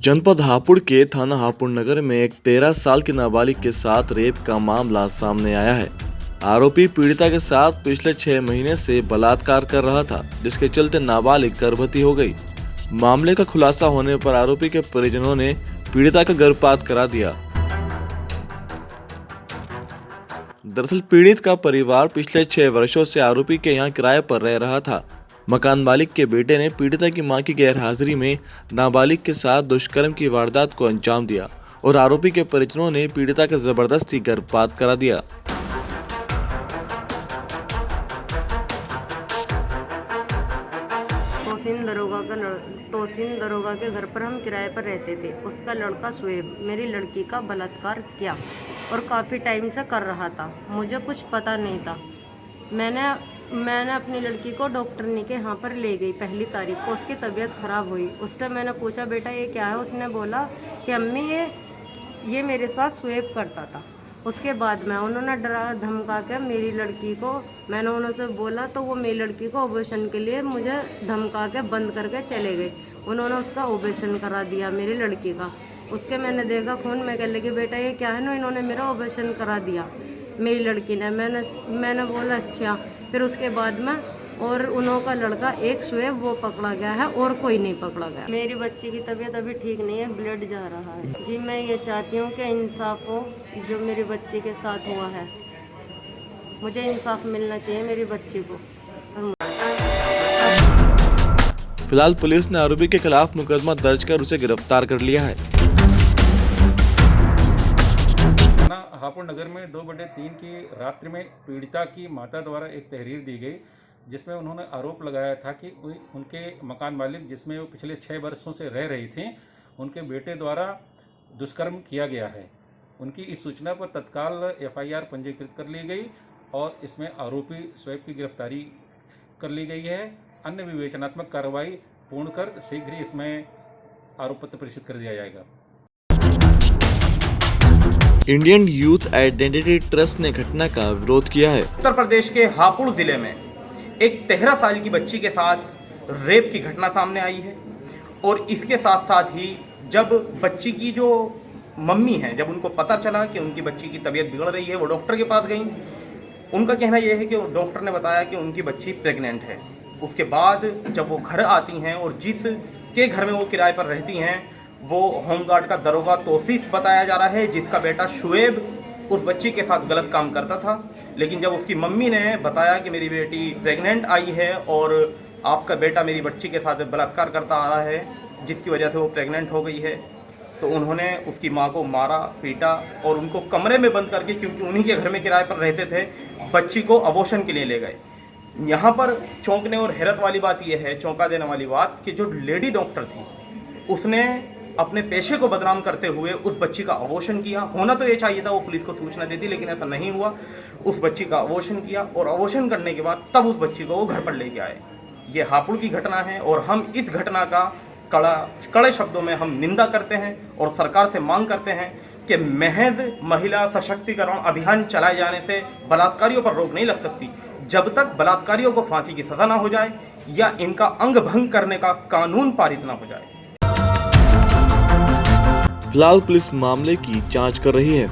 जनपद हापुड़ के थाना हापुड़ नगर में एक 13 साल की नाबालिग के साथ रेप का मामला सामने आया है। आरोपी पीड़िता के साथ पिछले 6 महीने से बलात्कार कर रहा था, जिसके चलते नाबालिग गर्भवती हो गई। मामले का खुलासा होने पर आरोपी के परिजनों ने पीड़िता का गर्भपात करा दिया। दरअसल पीड़ित का परिवार पिछले 6 वर्षों से आरोपी के यहाँ किराए पर रह रहा था। मकान मालिक के बेटे ने पीड़िता की मां की गैरहाजिरी में नाबालिग के साथ दुष्कर्म की वारदात को अंजाम दिया और आरोपी के परिजनों ने पीड़िता का जबरदस्ती गर्भपात करा दिया। तोसीन दरोगा के घर पर हम किराए पर रहते थे। उसका लड़का शुएब मेरी लड़की का बलात्कार किया और काफ़ी टाइम से कर रहा था। मुझे कुछ पता नहीं था। मैंने अपनी लड़की को डॉक्टरनी के यहाँ पर ले गई। पहली तारीख को उसकी तबीयत ख़राब हुई। उससे मैंने पूछा, बेटा ये क्या है? उसने बोला कि अम्मी ये मेरे साथ शुएब करता था। उसके बाद में उन्होंने डरा धमका के मेरी लड़की को, मैंने उनसे बोला तो वो मेरी लड़की को ऑपरेशन के लिए मुझे धमका के बंद करके चले गए। उन्होंने उसका ऑपरेशन करा दिया मेरी लड़की का। उसके मैंने देखा खून, मैं कह लगी बेटा ये क्या है ना, इन्होंने मेरा ऑपरेशन करा दिया मेरी लड़की ने। मैंने बोला अच्छा। फिर उसके बाद में और उन्हों का लड़का एक शुएब वो पकड़ा गया है और कोई नहीं पकड़ा गया। मेरी बच्ची की तबीयत अभी ठीक नहीं है, ब्लड जा रहा है। जी मैं ये चाहती हूँ कि इंसाफ हो जो मेरी बच्ची के साथ हुआ है। मुझे इंसाफ मिलना चाहिए मेरी बच्ची को। फिलहाल पुलिस ने आरोपी के खिलाफ मुकदमा दर्ज कर उसे गिरफ्तार कर लिया है। हापुड़ नगर में 2/3 की रात्रि में पीड़िता की माता द्वारा एक तहरीर दी गई, जिसमें उन्होंने आरोप लगाया था कि उनके मकान मालिक, जिसमें वो पिछले 6 वर्षों से रह रही थी, उनके बेटे द्वारा दुष्कर्म किया गया है। उनकी इस सूचना पर तत्काल FIR पंजीकृत कर ली गई और इसमें आरोपी शुएब की गिरफ्तारी कर ली गई है। अन्य विवेचनात्मक कार्रवाई पूर्ण कर शीघ्र ही इसमें आरोप पत्र प्रेषित कर दिया जाएगा। इंडियन यूथ आइडेंटिटी ट्रस्ट ने घटना का विरोध किया है। उत्तर प्रदेश के हापुड़ जिले में एक 13 साल की बच्ची के साथ रेप की घटना सामने आई है और इसके साथ साथ ही जब बच्ची की जो मम्मी है, जब उनको पता चला कि उनकी बच्ची की तबीयत बिगड़ रही है, वो डॉक्टर के पास गई। उनका कहना यह है कि डॉक्टर ने बताया कि उनकी बच्ची प्रेग्नेंट है। उसके बाद जब वो घर आती हैं और जिस के घर में वो किराए पर रहती हैं वो होमगार्ड का दरोगा तौसीफ बताया जा रहा है, जिसका बेटा शुएब उस बच्ची के साथ गलत काम करता था। लेकिन जब उसकी मम्मी ने बताया कि मेरी बेटी प्रेग्नेंट आई है और आपका बेटा मेरी बच्ची के साथ बलात्कार करता आ रहा है, जिसकी वजह से वो प्रेग्नेंट हो गई है, तो उन्होंने उसकी माँ को मारा, पीटा और उनको कमरे में बंद करके, क्योंकि उन्हीं के घर में किराए पर रहते थे, बच्ची को अबॉर्शन के लिए ले गए। यहाँ पर चौंकने और हैरत वाली बात यह है, चौंका देने वाली बात, कि जो लेडी डॉक्टर थी उसने अपने पेशे को बदनाम करते हुए उस बच्ची का अबॉर्शन किया। होना तो ये चाहिए था वो पुलिस को सूचना देती, लेकिन ऐसा नहीं हुआ। उस बच्ची का अबॉर्शन किया और अबॉर्शन करने के बाद तब उस बच्ची को वो घर पर लेके आए। ये हापुड़ की घटना है और हम इस घटना का कड़े शब्दों में हम निंदा करते हैं और सरकार से मांग करते हैं कि महज महिला सशक्तिकरण अभियान चलाए जाने से बलात्कारियों पर रोक नहीं लग सकती जब तक बलात्कारियों को फांसी की सजा ना हो जाए या इनका अंग भंग करने का कानून पारित ना हो जाए। फिलहाल पुलिस मामले की जांच कर रही है।